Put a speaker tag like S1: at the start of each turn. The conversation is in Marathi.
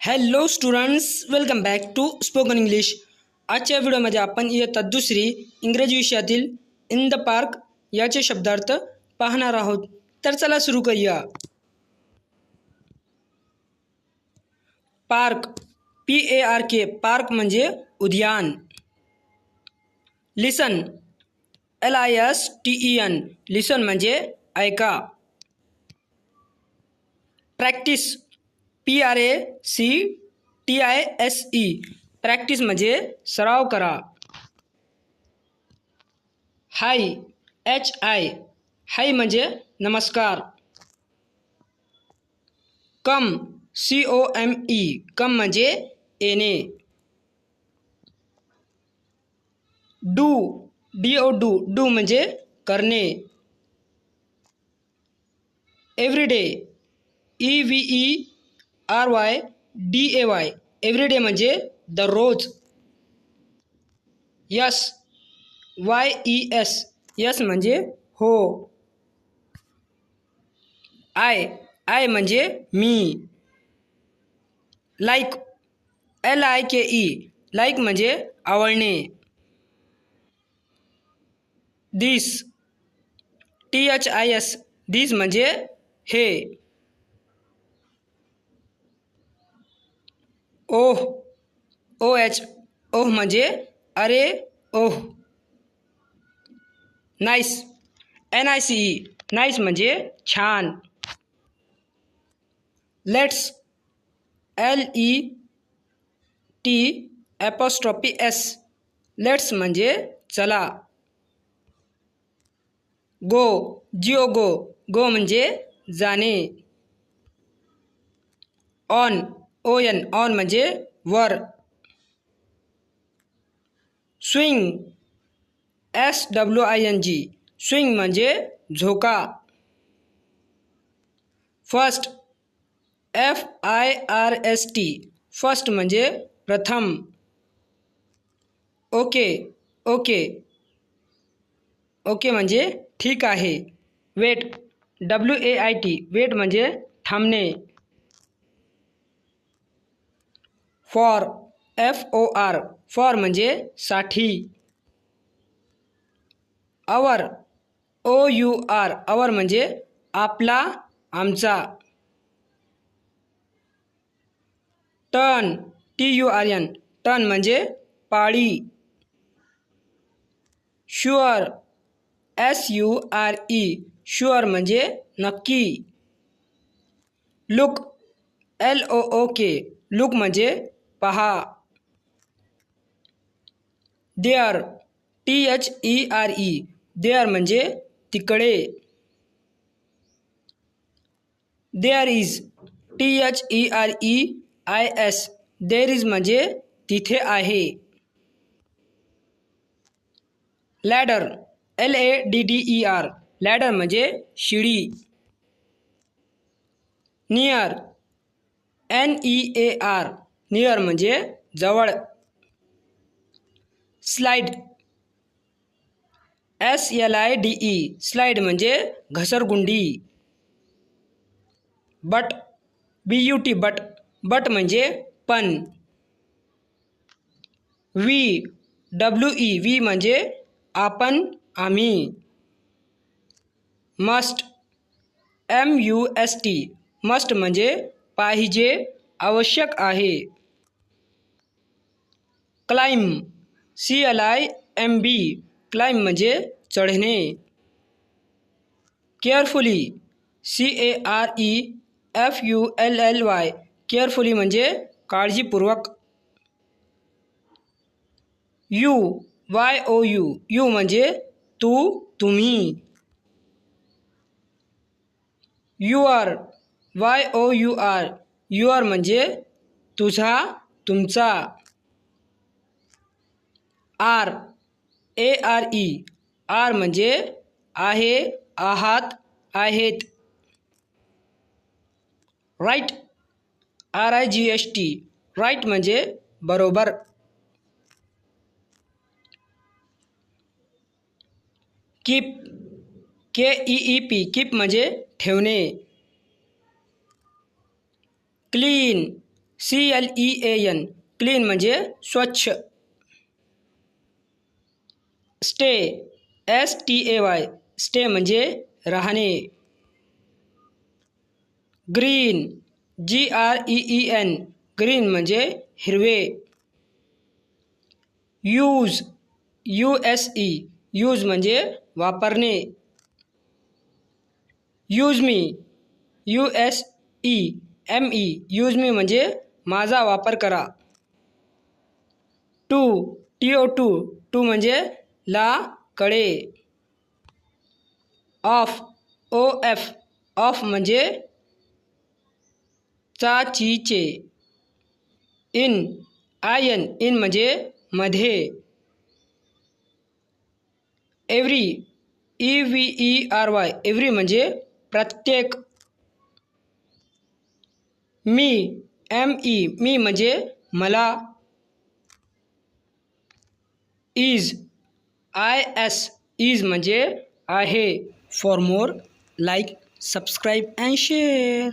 S1: Hello students, welcome back to spoken English. आजच्या व्हिडिओमध्ये आपण इयत्ता दुसरी इंग्रजी विषयातील इन द पार्क याचे शब्दार्थ पाहणार आहोत. तर चला सुरू करूया. पार्क, PARK, पार्क म्हणजे उद्यान. लिसन, LISTEN, लिसन म्हणजे ऐका. प्रॅक्टिस, PRACTISE, प्रॅक्टिस म्हणजे सराव करा. हाय, HI, हाय म्हणजे नमस्कार. कम, COME, कम म्हणजे येणे. डू, DO, डू म्हणजे करणे. एव्हरीडे, EVERYDAY, एव्हरीडे म्हणजे दररोज. यस, YES, यस म्हणजे हो. आय म्हणजे मी. लाईक, LIKE, लाईक म्हणजे आवडणे. दिस, THIS, दिस म्हणजे हे. ओह, OH, ओह म्हणजे अरे, ओह. नाईस, NICE, नाईस म्हणजे छान. लेट्स, LET'S, लेट्स म्हणजे चला. गो, GO, गो म्हणजे जाणे. ऑन, ON म्हणजे वर. स्विंग, SWING, स्विंग म्हणजे झोका. फर्स्ट, FIRST, फर्स्ट म्हणजे प्रथम. ओके, ओके म्हणजे ठीक आहे. वेट, WAIT, वेट म्हणजे थांबणे. फॉर, FOR, फॉर म्हणजे साठी. आवर, OUR, आवर म्हणजे आपला, आमचा. टर्न, TURN, टर्न म्हणजे पाळी. शुअर, SURE, शुअर म्हणजे नक्की. लुक, LOOK, लुक म्हणजे पहा. देअर, THERE, देअर म्हणजे तिकडे. There is, THEREIS, there is म्हणजे तिथे आहे. लॅडर, LADDER, लॅडर म्हणजे शिडी. नियर, NEAR, नियर म्हणजे जवळ. स्लाइड, SLIDE, स्लाइड म्हणजे घसरगुंडी. बट, BUT, बट, बट म्हणजे पण. WE, वी म्हणजे आपण, आम्ही. मस्ट, MUST, मस्ट म्हणजे पाहिजे, आवश्यक आहे. क्लाइंब, CLIMB, क्लाइंब म्हणजे चढणे. केअरफुली, CAREFULLY, केअरफुली म्हणजे काळजीपूर्वक. YOU, यू म्हणजे तू, तुम्ही. युअर, YOUR, युअर म्हणजे तुझा, तुमचा. ARE, आर म्हणजे आहे, आहात, आहेत. राईट, RIGHT, राईट म्हणजे बरोबर. कीप, KEEP, कीप म्हणजे ठेवणे. क्लीन, CLEAN क्लीन म्हणजे स्वच्छ. स्टे STAY स्टे म्हणजे राहणे. ग्रीन GREEN ग्रीन म्हणजे हिरवे. यूज USE यूज म्हणजे वापरणे. Use me USEME use me म्हणजे माझा वापर करा. टू म्हणजे ला कडे. ऑफ ऑफ म्हणजे चाचीचे. इन म्हणजे मध्ये. एव्हरी EVERY एव्हरी म्हणजे प्रत्येक. मी म्हणजे मला. इज म्हणजे आहे. For more like subscribe and share.